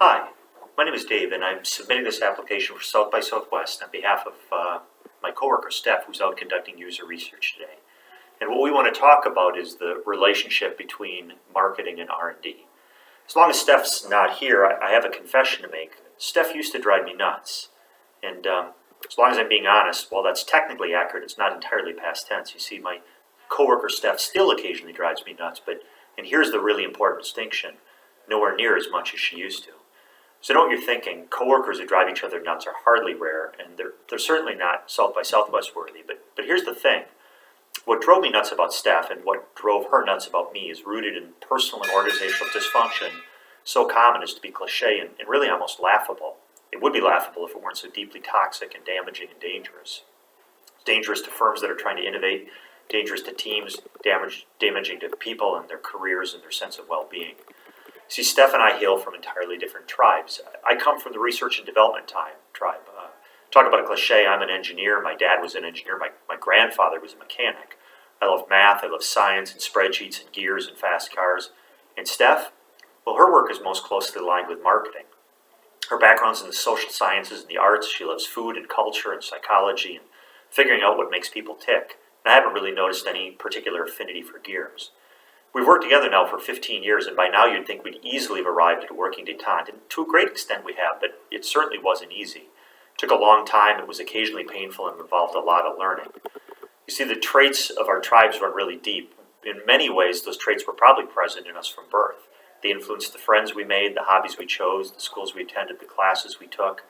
Hi, my name is Dave, and I'm submitting this application for South by Southwest on behalf of my coworker Steph, who's out conducting user research today. And what we want to talk about is the relationship between marketing and R&D. As long as Steph's not here, I have a confession to make. Steph used to drive me nuts. And as long as I'm being honest, while that's technically accurate, it's not entirely past tense. You see, my coworker Steph still occasionally drives me nuts, and here's the really important distinction: nowhere near as much as she used to. So know what you're thinking. Coworkers who drive each other nuts are hardly rare, and they're certainly not South by Southwest worthy. But here's the thing. What drove me nuts about Steph and what drove her nuts about me is rooted in personal and organizational dysfunction, so common as to be cliche and really almost laughable. It would be laughable if it weren't so deeply toxic and damaging and dangerous. Dangerous to firms that are trying to innovate, dangerous to teams, damaging to people and their careers and their sense of well-being. See, Steph and I hail from entirely different tribes. I come from the research and development tribe. Talk about a cliche, I'm an engineer. My dad was an engineer. My grandfather was a mechanic. I love math, I love science and spreadsheets and gears and fast cars. And Steph, well, her work is most closely aligned with marketing. Her background's in the social sciences and the arts. She loves food and culture and psychology and figuring out what makes people tick. And I haven't really noticed any particular affinity for gears. We've worked together now for 15 years, and by now you'd think we'd easily have arrived at a working detente, and to a great extent we have, but it certainly wasn't easy. It took a long time, it was occasionally painful, and involved a lot of learning. You see, the traits of our tribes run really deep. In many ways, those traits were probably present in us from birth. They influenced the friends we made, the hobbies we chose, the schools we attended, the classes we took.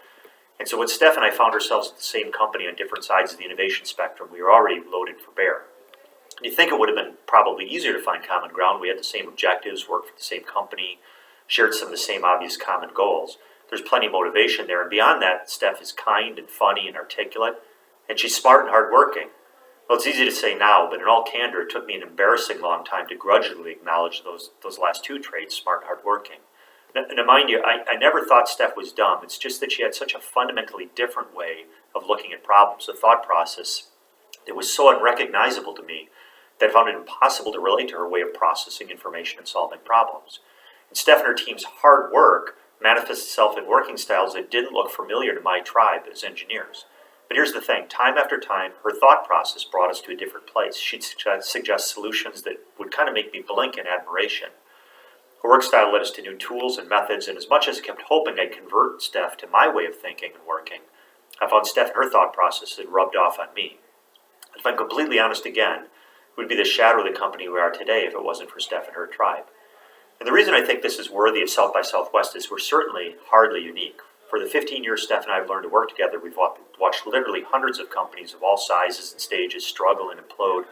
And so when Steph and I found ourselves at the same company on different sides of the innovation spectrum, we were already loaded for bear. You think it would have been probably easier to find common ground. We had the same objectives, worked for the same company, shared some of the same obvious common goals. There's plenty of motivation there. And beyond that, Steph is kind and funny and articulate, and she's smart and hardworking. Well, it's easy to say now, but in all candor, it took me an embarrassing long time to grudgingly acknowledge those last two traits, smart and hardworking. Now, mind you, I never thought Steph was dumb. It's just that she had such a fundamentally different way of looking at problems, a thought process that was so unrecognizable to me that I found it impossible to relate to her way of processing information and solving problems. And Steph and her team's hard work manifests itself in working styles that didn't look familiar to my tribe as engineers. But here's the thing, time after time, her thought process brought us to a different place. She'd suggest solutions that would kind of make me blink in admiration. Her work style led us to new tools and methods, and as much as I kept hoping I'd convert Steph to my way of thinking and working, I found Steph and her thought process had rubbed off on me. If I'm completely honest again, it would be the shadow of the company we are today if it wasn't for Steph and her tribe. And the reason I think this is worthy of South by Southwest is we're certainly hardly unique. For the 15 years Steph and I have learned to work together, we've watched literally hundreds of companies of all sizes and stages struggle and implode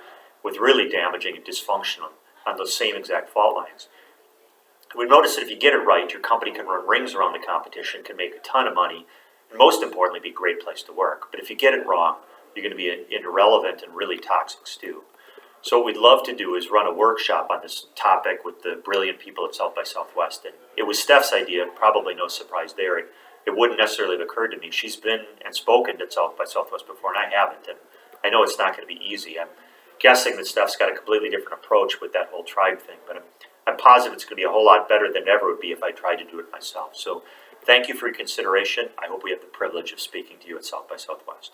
with really damaging and dysfunction on those same exact fault lines. We've noticed that if you get it right, your company can run rings around the competition, can make a ton of money, and most importantly, be a great place to work. But if you get it wrong, you're going to be an irrelevant and really toxic stew. So what we'd love to do is run a workshop on this topic with the brilliant people at South by Southwest. And it was Steph's idea, probably no surprise there. It wouldn't necessarily have occurred to me. She's been and spoken at South by Southwest before, and I haven't. And I know it's not going to be easy. I'm guessing that Steph's got a completely different approach with that whole tribe thing. But I'm positive it's going to be a whole lot better than it ever would be if I tried to do it myself. So thank you for your consideration. I hope we have the privilege of speaking to you at South by Southwest.